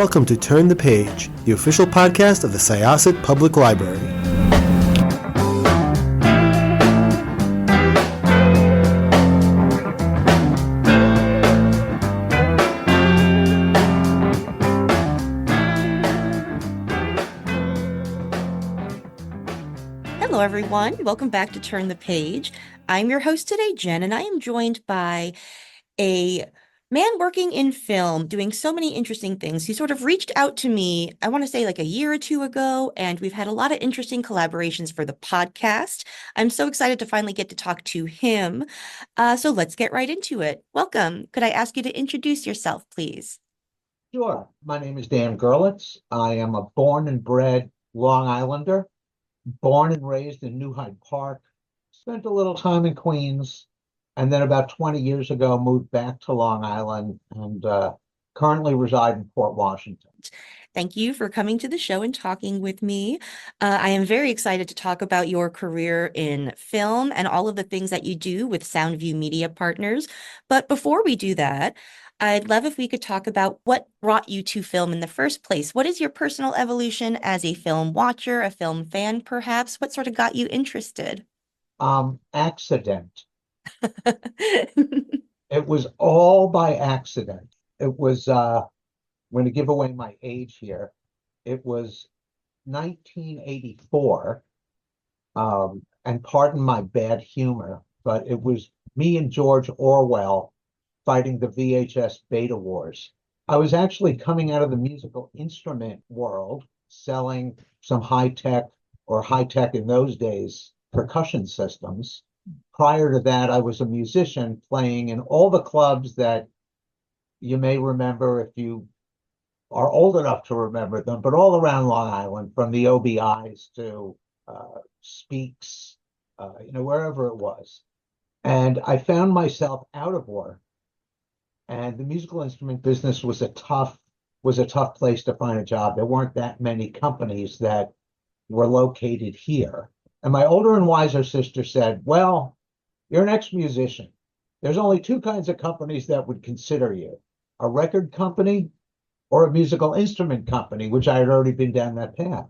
welcome to Turn the Page, the official podcast of the Syosset Public Library. Hello, everyone. Welcome back to Turn the Page. I'm your host today, Jen, and I am joined by a man working in film, doing so many interesting things. He sort of reached out to me, I want to say like a year or two ago, and we've had a lot of interesting collaborations for the podcast. I'm so excited to finally get to talk to him. So let's get right into it. Welcome. Could I ask you to introduce yourself, please? Sure. My name is Dan Gurlitz. I am a born and bred Long Islander, born and raised in New Hyde Park, spent a little time in Queens, and then about 20 years ago moved back to Long Island and currently reside in Port Washington. Thank you for coming to the show and talking with me. I am very excited to talk about your career in film and all of the things that you do with Soundview Media Partners. But before we do that, I'd love if we could talk about what brought you to film in the first place. What is your personal evolution as a film watcher, a film fan, perhaps? What sort of got you interested? Accident. It was all by accident. It was, I'm going to give away my age here. It was 1984, and pardon my bad humor, but it was me and George Orwell fighting the VHS beta wars. I was actually coming out of the musical instrument world, selling some high-tech in those days, percussion systems. Prior to that, I was a musician playing in all the clubs that you may remember if you are old enough to remember them, but all around Long Island, from the OBIs to Speaks, wherever it was. And I found myself out of work. And the musical instrument business was a tough place to find a job. There weren't that many companies that were located here. And my older and wiser sister said, well, you're an ex-musician. There's only two kinds of companies that would consider you, a record company or a musical instrument company, which I had already been down that path.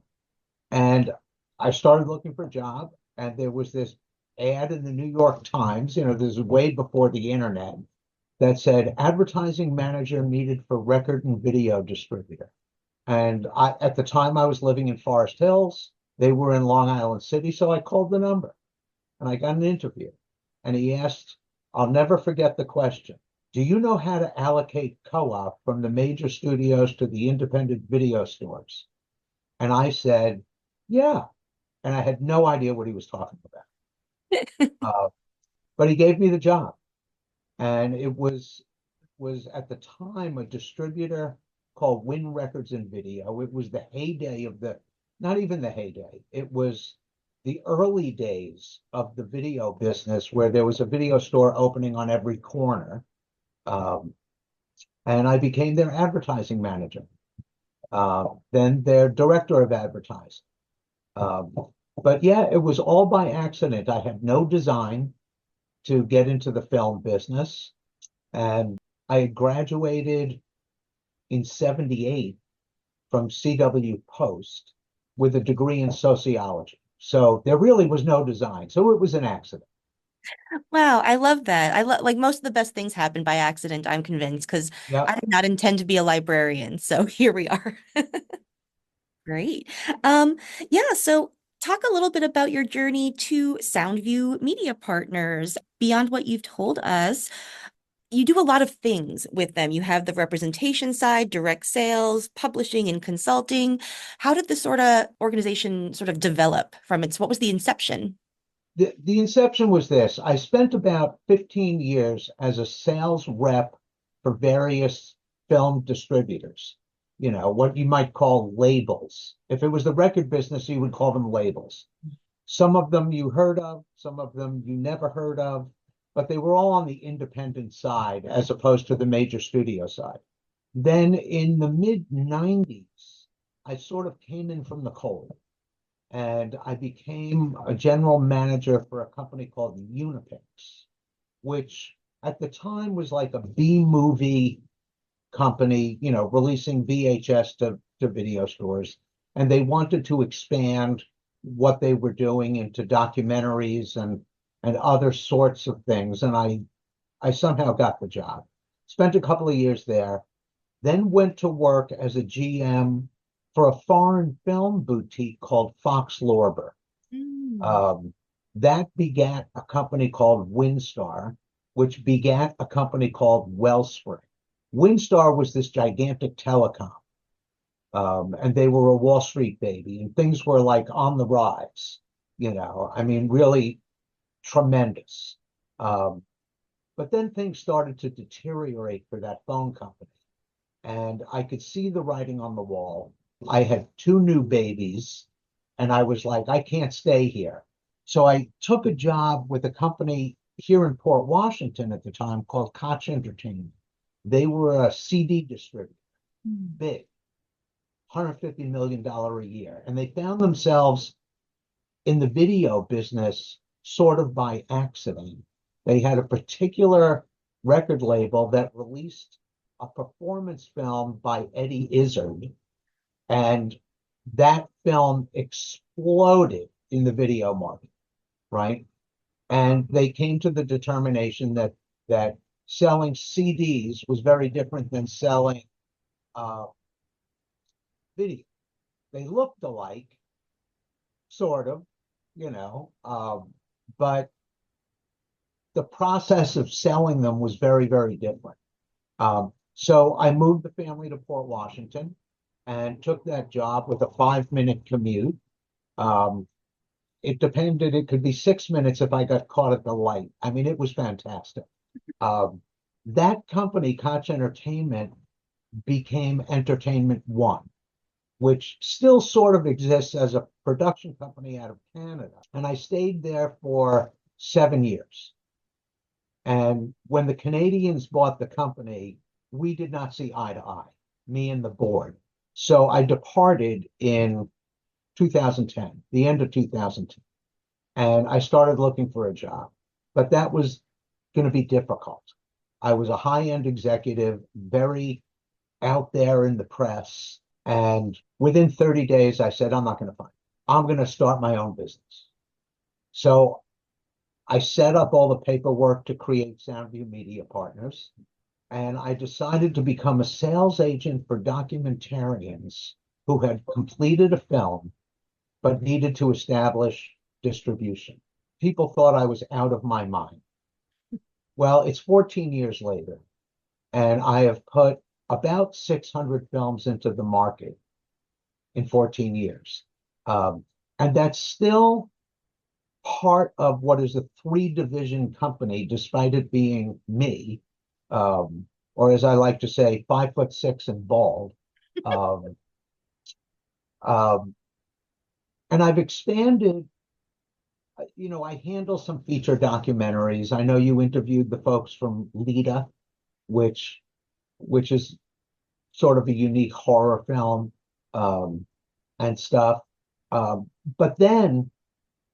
And I started looking for a job, and there was this ad in the New York Times, this is way before the internet, that said advertising manager needed for record and video distributor. And at the time I was living in Forest Hills. They were in Long Island City. So I called the number and I got an interview. And he asked, I'll never forget the question, do you know how to allocate co-op from the major studios to the independent video stores? And I said, yeah. And I had no idea what he was talking about. But he gave me the job. And it was at the time a distributor called Win Records and Video. It was the heyday of not even the heyday. It was the early days of the video business where there was a video store opening on every corner. And I became their advertising manager, then their director of advertising. But yeah, it was all by accident. I had no design to get into the film business. And I had graduated in 78 from CW Post with a degree in sociology. So there really was no design. So it was an accident. Wow, I love that. Like most of the best things happen by accident, I'm convinced, because Yep. I did not intend to be a librarian. So here we are. Great. Yeah, so talk a little bit about your journey to Soundview Media Partners. Beyond what you've told us, you do a lot of things with them. You have the representation side, direct sales, publishing, and consulting. How did this sort of organization sort of develop from what was the inception? The inception was this. I spent about 15 years as a sales rep for various film distributors, what you might call labels. If it was the record business, you would call them labels. Some of them you heard of, some of them you never heard of, but they were all on the independent side as opposed to the major studio side. Then in the mid-90s, I sort of came in from the cold. And I became a general manager for a company called Unipix, which at the time was like a B movie company, releasing VHS to video stores, and they wanted to expand what they were doing into documentaries and other sorts of things. And I somehow got the job. Spent a couple of years there, then went to work as a GM for a foreign film boutique called Fox Lorber. That begat a company called WinStar, which begat a company called Wellspring. WinStar was this gigantic telecom, and they were a Wall Street baby, and things were like on the rise, I mean, really tremendous. But then things started to deteriorate for that phone company, and I could see the writing on the wall. I had two new babies, and I was like, I can't stay here. So I took a job with a company here in Port Washington at the time called Koch Entertainment. They were a CD distributor, big, $150 million a year. And they found themselves in the video business sort of by accident. They had a particular record label that released a performance film by Eddie Izzard, and that film exploded in the video market, right? And they came to the determination that selling CDs was very different than selling video. They looked alike, sort of, but the process of selling them was very, very different. So I moved the family to Port Washington and took that job with a 5-minute commute. It depended, it could be 6 minutes if I got caught at the light. I mean, it was fantastic. That company, Koch Entertainment, became Entertainment One, which still sort of exists as a production company out of Canada. And I stayed there for 7 years. And when the Canadians bought the company, we did not see eye to eye, me and the board. So I departed in 2010, the end of 2010, and I started looking for a job. But that was going to be difficult. I was a high-end executive, very out there in the press. And within 30 days, I said, I'm not going to find it. I'm going to start my own business. So I set up all the paperwork to create Soundview Media Partners, and I decided to become a sales agent for documentarians who had completed a film but needed to establish distribution. People thought I was out of my mind. Well, it's 14 years later, and I have put about 600 films into the market in 14 years. And that's still part of what is a 3-division company, despite it being me, or as I like to say, 5'6" and bald. And I've expanded. I handle some feature documentaries. I know you interviewed the folks from Lita, which is sort of a unique horror film, and stuff. But then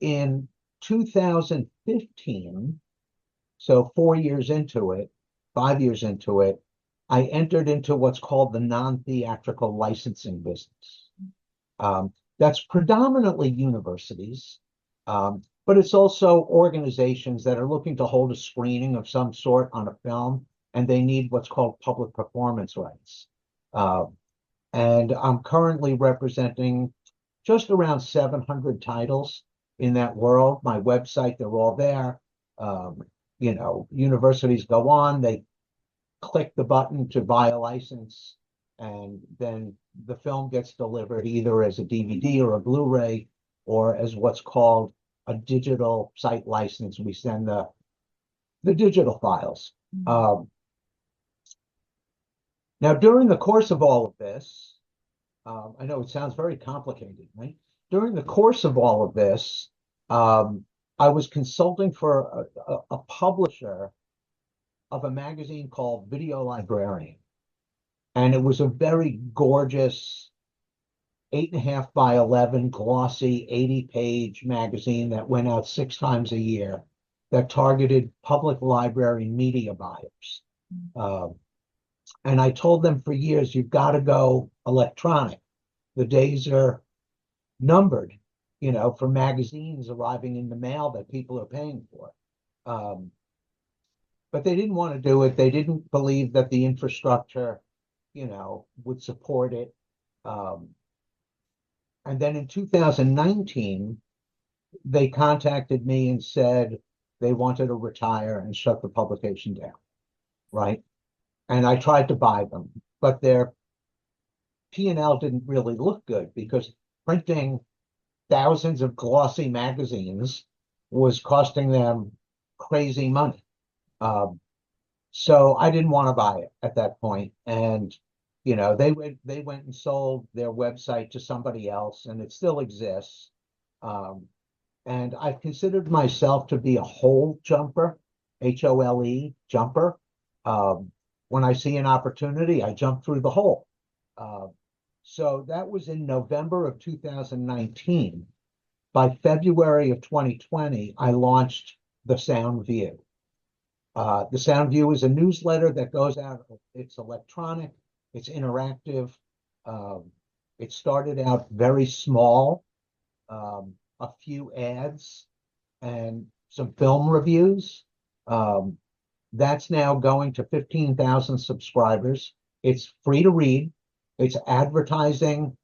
in 2015, so 4 years into it, 5 years into it, I entered into what's called the non-theatrical licensing business. That's predominantly universities, but it's also organizations that are looking to hold a screening of some sort on a film, and they need what's called public performance rights. And I'm currently representing just around 700 titles in that world. My website, they're all there. Universities go on, they click the button to buy a license, and then the film gets delivered either as a DVD or a Blu-ray or as what's called a digital site license. We send the digital files. Now, during the course of all of this, I know it sounds very complicated, right? During the course of all of this, I was consulting for a publisher of a magazine called Video Librarian. And it was a very gorgeous 8.5 by 11 glossy 80-page magazine that went out 6 times a year that targeted public library media buyers. And I told them for years, you've got to go electronic. The days are numbered, for magazines arriving in the mail that people are paying for. Um, but they didn't want to do it. They didn't believe that the infrastructure, would support it. Um, and then in 2019, they contacted me and said they wanted to retire and shut the publication down, right? And I tried to buy them, but their P&L didn't really look good because printing thousands of glossy magazines was costing them crazy money. Um, so I didn't want to buy it at that point. And they went and sold their website to somebody else, and it still exists. Um, and I've considered myself to be a hole jumper, HOLE jumper. Um, when I see an opportunity, I jump through the hole. Uh, so that was in November of 2019. By February of 2020, I launched the Soundview. The Soundview is a newsletter that goes out. It's electronic, it's interactive. Um, it started out very small, a few ads and some film reviews. Um, that's now going to 15,000 subscribers. It's free to read. It's advertising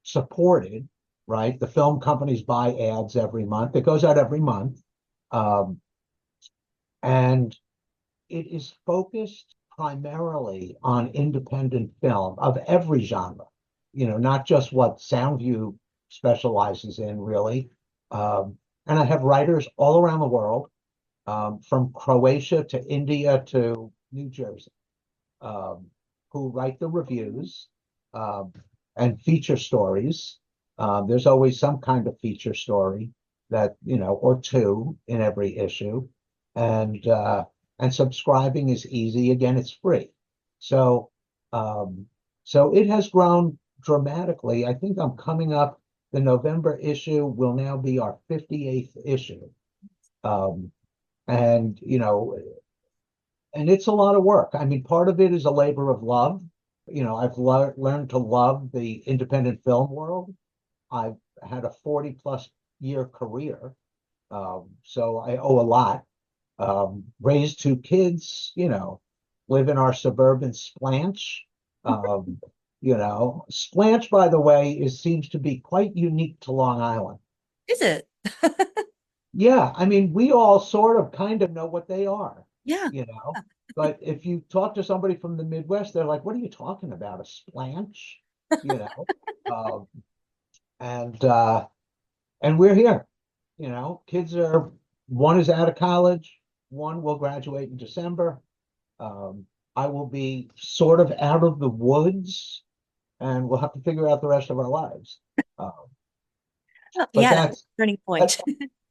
supported, right? The film companies buy ads every month. It goes out every month. Um, and it is focused primarily on independent film of every genre, not just what Soundview specializes in, really. And I have writers all around the world, from Croatia to India to New Jersey, um, who write the reviews, um, and feature stories. There's always some kind of feature story that, or two in every issue. And subscribing is easy. Again, it's free. So so it has grown dramatically. I think I'm coming up, the November issue will now be our 58th issue. Um, and and it's a lot of work. I mean, part of it is a labor of love. I've learned to love the independent film world. I've had a 40 plus year career. So I owe a lot. Raised two kids, live in our suburban Splanch. Um, Splanch, by the way, seems to be quite unique to Long Island. Is it? Yeah, I mean, we all sort of kind of know what they are, Yeah. you know. But if you talk to somebody from the Midwest, they're like, "What are you talking about? A splanch?" You know. Um, and and we're here. Kids are one is out of college, one will graduate in December. Um, I will be sort of out of the woods, and we'll have to figure out the rest of our lives. Um, but Yeah, that's a turning that, point.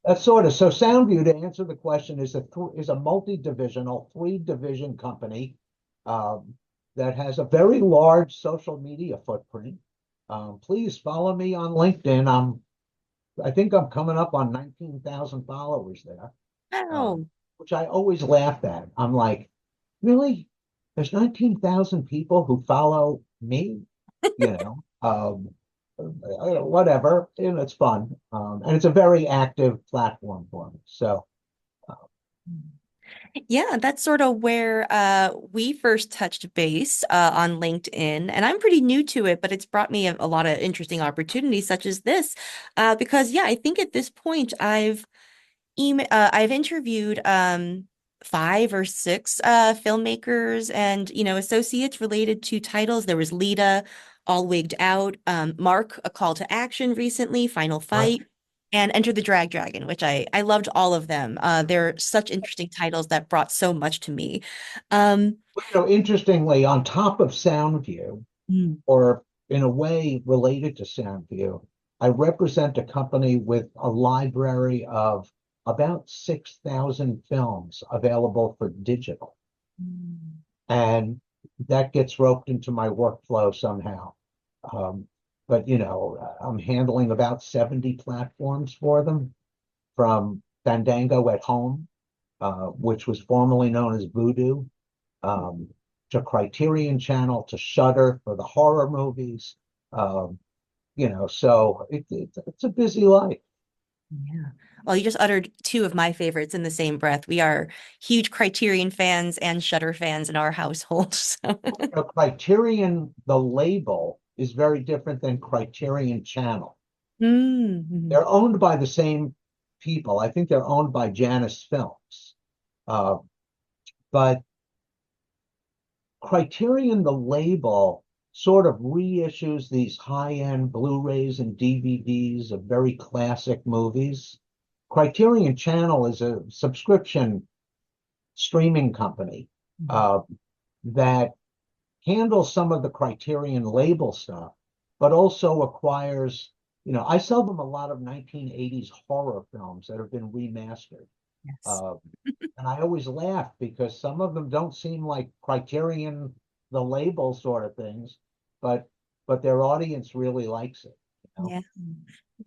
that's sort of so. Soundview, to answer the question, is a multi-divisional, three-division company, um, that has a very large social media footprint. Please follow me on LinkedIn. I think I'm coming up on 19,000 followers there, Wow. which I always laugh at. I'm like, really? There's 19,000 people who follow me, you know, whatever. It's fun. And it's a very active platform for me. So, uh, Yeah, that's sort of where we first touched base on LinkedIn. And I'm pretty new to it, but it's brought me a lot of interesting opportunities such as this. Because, yeah, I think at this point I've interviewed five or six filmmakers and associates related to titles. There was Lita, All Wigged Out, Mark, A Call to Action recently, Final right. Fight, and Enter the Drag Dragon, which I loved all of them. They're such interesting titles that brought so much to me. Um, Interestingly, on top of Soundview, mm, or in a way related to Soundview, I represent a company with a library of about 6,000 films available for digital. mm, And that gets roped into my workflow somehow. Um, but I'm handling about 70 platforms for them, from Fandango at Home, which was formerly known as Voodoo, um, to Criterion Channel to Shudder for the horror movies. So it's a busy life. Yeah. Well, you just uttered two of my favorites in the same breath. We are huge Criterion fans and Shudder fans in our household. So Criterion, the label, is very different than Criterion Channel. mm-hmm. They're owned by the same people. I think they're owned by Janus Films. But Criterion, the label, sort of reissues these high-end Blu-rays and DVDs of very classic movies. Criterion Channel is a subscription streaming company that handles some of the Criterion label stuff, but also acquires, I sell them a lot of 1980s horror films that have been remastered. Yes. And I always laugh because some of them don't seem like Criterion, the label sort of things, but their audience really likes it. Yeah.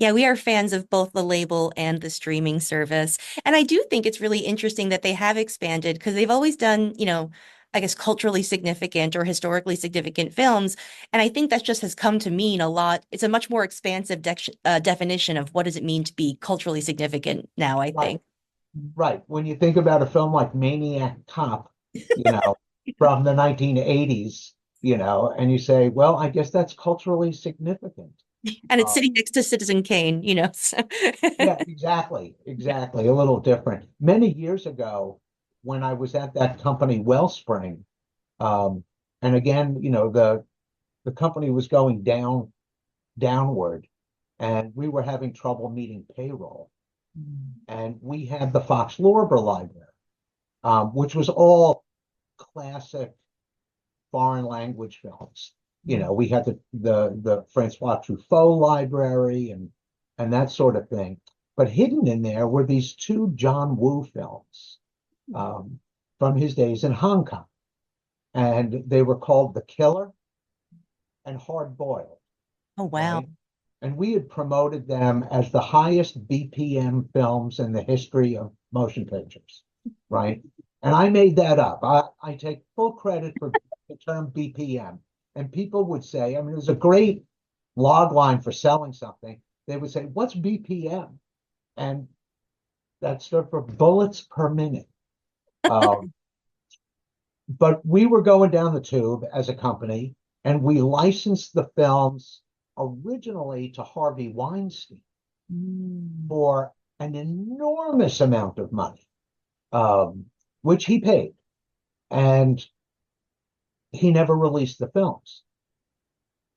Yeah, we are fans of both the label and the streaming service. And I do think it's really interesting that they have expanded because they've always done, I guess culturally significant or historically significant films. And I think that just has come to mean a lot. It's a much more expansive definition of what does it mean to be culturally significant now, I think. Right. When you think about a film like Maniac Cop, from the 1980s, and you say, well, I guess that's culturally significant. And it's sitting next to Citizen Kane, so. Yeah, exactly. A little different. Many years ago, when I was at that company, Wellspring, and again, the company was going downward, and we were having trouble meeting payroll. And we had the Fox Lorber Library, which was all classic foreign language films. We had the Francois Truffaut library and that sort of thing. But hidden in there were these two John Woo films from his days in Hong Kong. And they were called The Killer and Hard Boiled. Oh, wow. Right? And we had promoted them as the highest BPM films in the history of motion pictures, right? And I made that up. I take full credit for the term BPM. And people would say, it was a great log line for selling something. They would say, what's BPM? And that stood for bullets per minute. But we were going down the tube as a company, and we licensed the films originally to Harvey Weinstein for an enormous amount of money, which he paid. And he never released the films.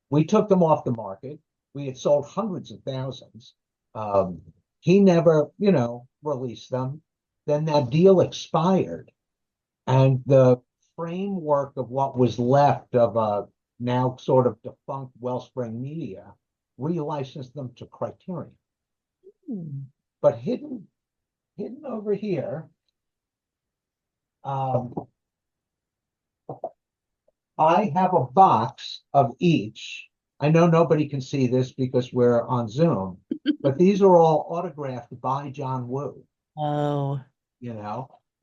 We took them off the market. We had sold hundreds of thousands. He never, released them. Then that deal expired. And the framework of what was left of a now sort of defunct Wellspring Media relicensed them to Criterion. But hidden over here, I have a box of each. I know nobody can see this because we're on Zoom, but these are all autographed by John Woo. Oh.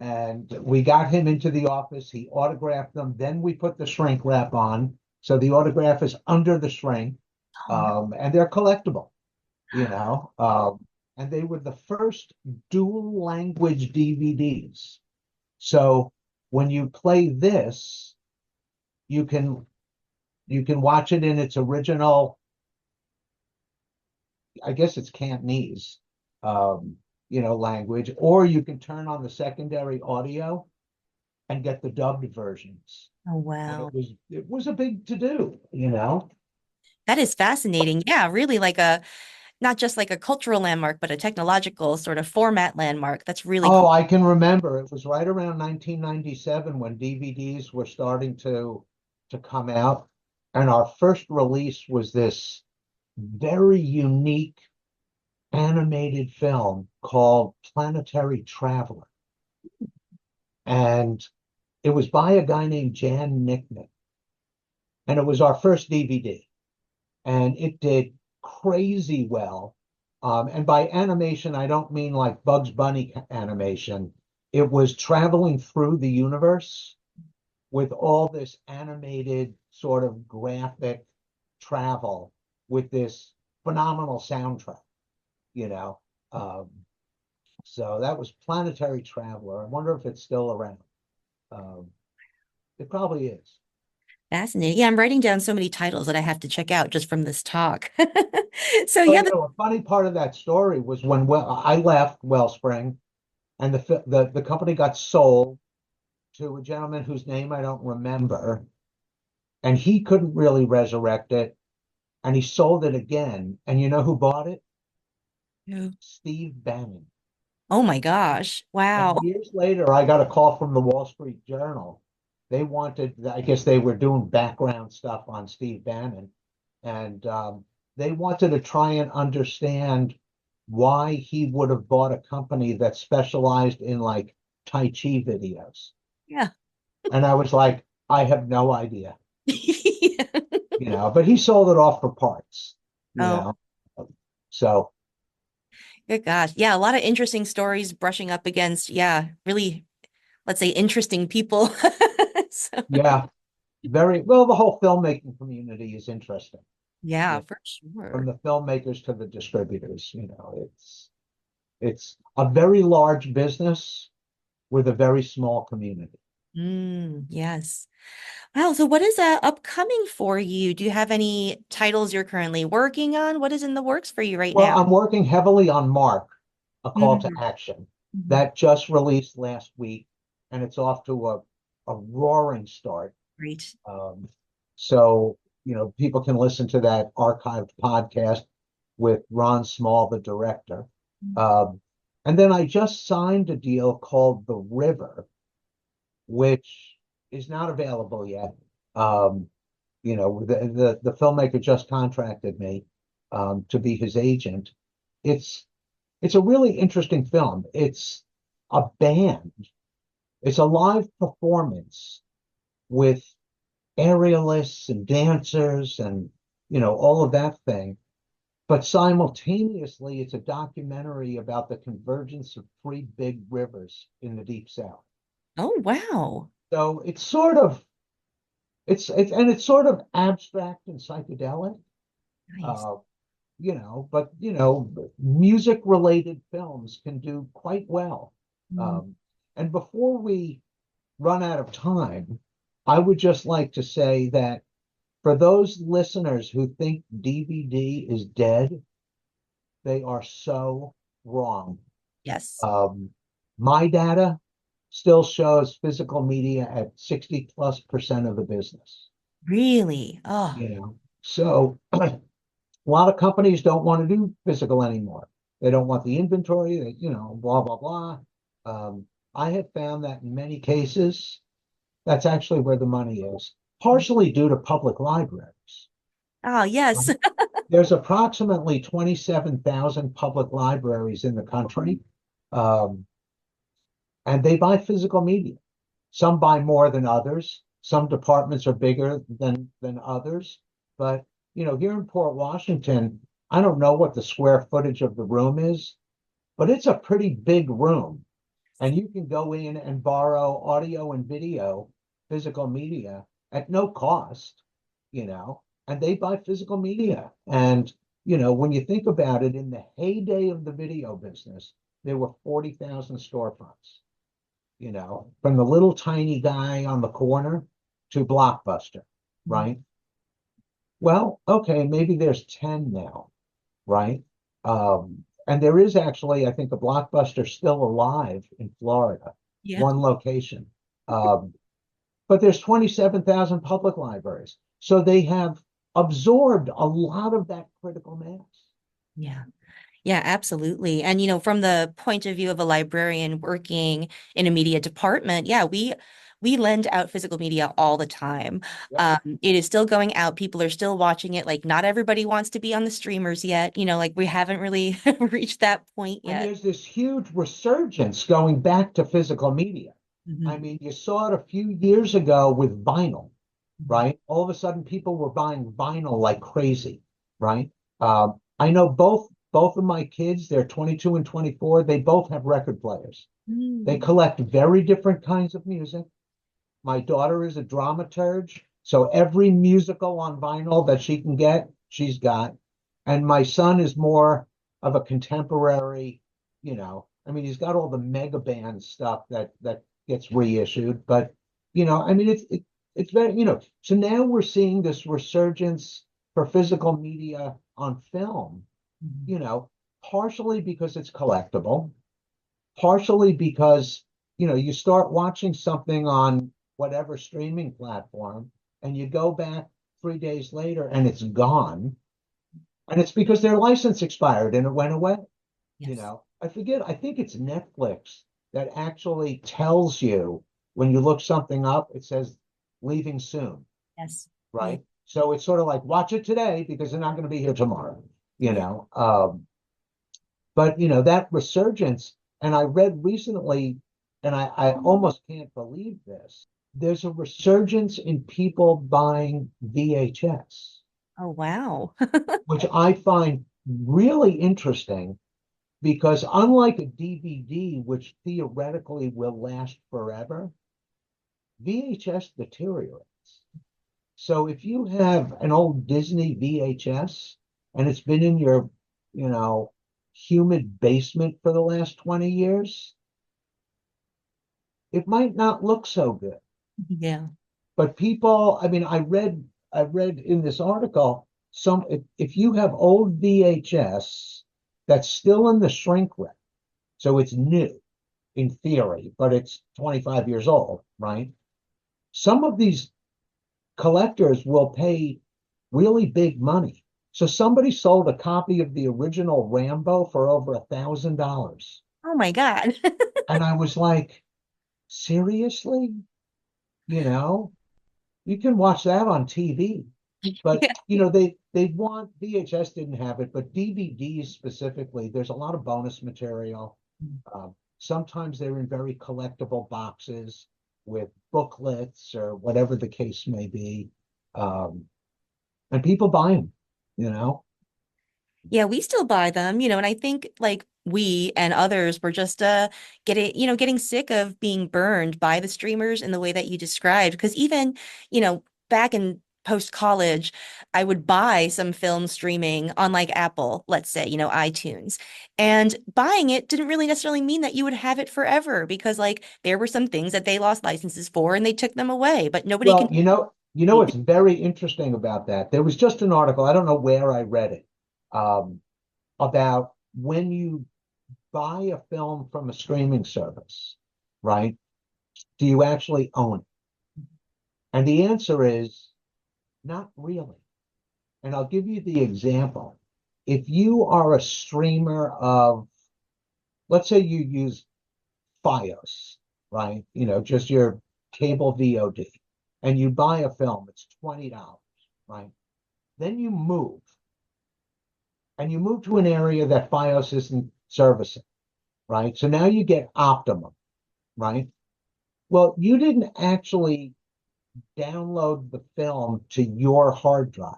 And we got him into the office. He autographed them. Then we put the shrink wrap on. So the autograph is under the shrink. And they're collectible, and they were the first dual language DVDs. So when you play this, you can watch it in its original, I guess it's Cantonese, language, or you can turn on the secondary audio and get the dubbed versions. Oh, wow. And it was a big to do, That is fascinating. Yeah, really not just like a cultural landmark, but a technological sort of format landmark. That's really cool. I can remember. It was right around 1997 when DVDs were starting to come out. And our first release was this very unique animated film called Planetary Traveler. And it was by a guy named Jan Nickman. And it was our first DVD. And it did crazy well. And by animation, I don't mean like Bugs Bunny animation. It was traveling through the universe, with all this animated sort of graphic travel with this phenomenal soundtrack, you know. Um, so that was Planetary Traveler. I wonder if it's still around. Um, it probably is. Fascinating. Yeah, I'm writing down so many titles that I have to check out just from this talk. So Oh, yeah, you know, a funny part of that story was when I left Wellspring, and the company got sold to a gentleman whose name I don't remember, and he couldn't really resurrect it, and he sold it again. And you know who bought it? Steve Bannon. oh my gosh. Wow. And years later, I got a call from the Wall Street Journal. They wanted, I guess they were doing background stuff on Steve Bannon, and they wanted to try and understand why he would have bought a company that specialized in like Tai Chi videos. Yeah. And I was like, I have no idea, Yeah. but he sold it off for parts, you Oh, know. So good gosh. Yeah, a lot of interesting stories brushing up against, yeah, really, let's say interesting people. So, yeah, very well, the whole filmmaking community is interesting. yeah, Yeah, for from sure. the filmmakers to the distributors, it's a very large business with a very small community. Yes. Wow. So what is upcoming for you? Do you have any titles you're currently working on? What is in the works for you right Well, now? I'm working heavily on Mark, A Call to Mhm. Action. Mhm. That just released last week, and it's off to a roaring start. Great. Um, so, people can listen to that archived podcast with Ron Small, the director. Um, and then I just signed a deal called The River, which is not available yet. Um, the filmmaker just contracted me to be his agent. It's it's a really interesting film. It's a band. It's a live performance with aerialists and dancers and all of that thing. But simultaneously, it's a documentary about the convergence of three big rivers in the Deep South. Oh, wow. So it's sort of abstract and psychedelic. Nice. Uh, but music related films can do quite well. Mm. Um, and before we run out of time, I would just like to say that for those listeners who think DVD is dead, they are so wrong. Yes. Um, my data still shows physical media at 60+% of the business. Really? Oh, So a lot of companies don't want to do physical anymore. They don't want the inventory, blah, blah, blah. I have found that in many cases, that's actually where the money is, partially due to public libraries. oh, yes. There's approximately 27,000 public libraries in the country, um, and they buy physical media. Some buy more than others. Some departments are bigger than others. But here in Port Washington, I don't know what the square footage of the room is, but it's a pretty big room. And you can go in and borrow audio and video, physical media at no cost, and they buy physical media. And, when you think about it, in the heyday of the video business, there were 40,000 storefronts, from the little tiny guy on the corner to Blockbuster, right? Well, okay, maybe there's 10 now, right? And there is actually, I think, a Blockbuster still alive in Florida, Yeah. one location. Um, but there's 27,000 public libraries. So they have absorbed a lot of that critical mass. Yeah. Yeah, absolutely. And from the point of view of a librarian working in a media department, yeah, we lend out physical media all the time. Yep. It is still going out. People are still watching it. Like not everybody wants to be on the streamers yet. Like we haven't really reached that point And yet. there's this huge resurgence going back to physical media. I Mhm. mean, you saw it a few years ago with vinyl, Mhm. right? All of a sudden, people were buying vinyl like crazy, right? I know both of my kids, they're 22 and 24. They both have record players. They Mm. collect very different kinds of music. My daughter is a dramaturge, so every musical on vinyl that she can get, she's got. And my son is more of a contemporary, I mean, he's got all the mega band stuff that gets reissued, but I mean, it's very, so now we're seeing this resurgence for physical media on film, partially because it's collectible, partially because, you start watching something on whatever streaming platform and you go back 3 days later and it's gone. And it's because their license expired and it went away. Yes. I forget, I think it's Netflix that actually tells you when you look something up, it says leaving soon, Yes. right? So it's sort of like watch it today because they're not going to be here tomorrow, but that resurgence, and I read recently, and I almost can't believe this. There's a resurgence in people buying VHS, Oh, wow. which I find really interesting because unlike a DVD, which theoretically will last forever, VHS deteriorates. So if you have an old Disney VHS and it's been in your, humid basement for the last 20 years, it might not look so good. Yeah. But people, I mean, I read in this article, if you have old VHS that's still in the shrink wrap, so it's new in theory, but it's 25 years old, right? Some of these collectors will pay really big money. So somebody sold a copy of the original Rambo for over $1,000. Oh my God. And I was like, seriously? You can watch that on TV. But Yeah. they want VHS didn't have it, but DVDs specifically, there's a lot of bonus material. Sometimes they're in very collectible boxes with booklets or whatever the case may be. And people buy them, you know. Yeah, we still buy them, and I think like we and others were just getting sick of being burned by the streamers in the way that you described. Because even, back in post-college, I would buy some film streaming on like Apple, let's say, iTunes. And buying it didn't really necessarily mean that you would have it forever because like there were some things that they lost licenses for and they took them away, but nobody Well, can. what's very interesting about that? There was just an article, I don't know where I read it, um, about when you buy a film from a streaming service, right? Do you actually own it? And the answer is not really. And I'll give you the example. If you are a streamer of, let's say you use Fios, right? Just your cable VOD, and you buy a film, it's $20, right? Then you move, and you move to an area that Fios isn't servicing, right? So now you get Optimum, right? Well, you didn't actually download the film to your hard drive.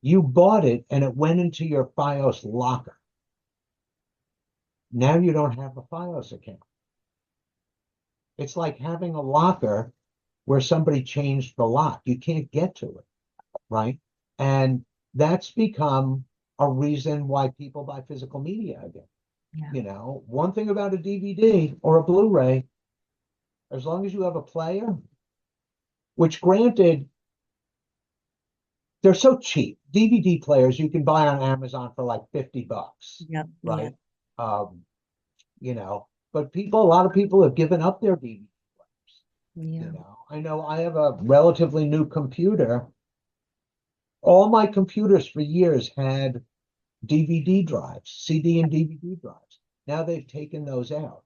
You bought it and it went into your Fios locker. Now you don't have a Fios account. It's like having a locker where somebody changed the lock. You can't get to it, right? And that's become a reason why people buy physical media again. Yeah. One thing about a DVD or a Blu-ray, as long as you have a player, which granted, they're so cheap. DVD players you can buy on Amazon for like $50, Yep. Yeah. right? Um, but a lot of people have given up their DVD players. Yeah. I know I have a relatively new computer. All my computers for years had DVD drives, CD and DVD drives. Now they've taken those out.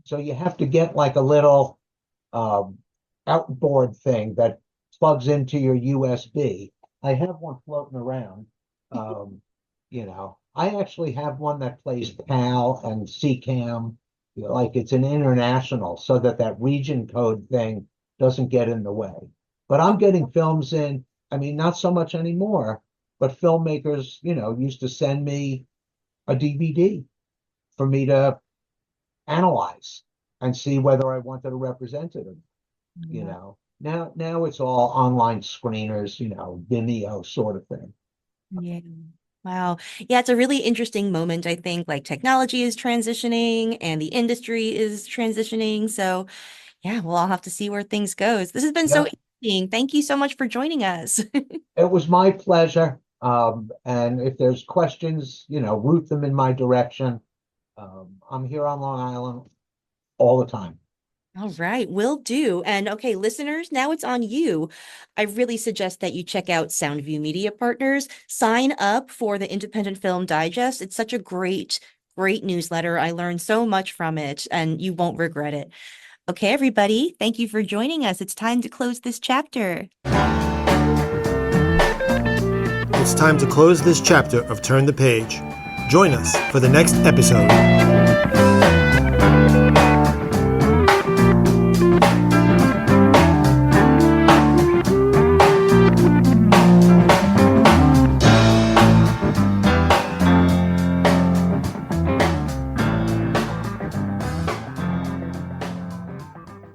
So you have to get like a little outboard thing that plugs into your USB. I have one floating around. I actually have one that plays PAL and CCAM, like it's an international, so that region code thing doesn't get in the way. But I'm getting films in, I mean, not so much anymore, but filmmakers, used to send me a DVD for me to analyze and see whether I wanted to represent it. you Yeah. know. Now it's all online screeners, Vimeo sort of thing. Yeah. Wow. Yeah, it's a really interesting moment, I think. Like technology is transitioning and the industry is transitioning. So yeah, we'll all have to see where things goes. This has been so Yeah, interesting. Thank you so much for joining us. it was my pleasure. And if there's questions, root them in my direction. I'm here on Long Island all the time. All right, will do. And okay, listeners, now it's on you. I really suggest that you check out Soundview Media Partners. Sign up for the Independent Film Digest. It's such a great newsletter. I learned so much from it, and you won't regret it. Okay, everybody, thank you for joining us. It's time to close this chapter. It's time to close this chapter of Turn the Page. Join us for the next episode.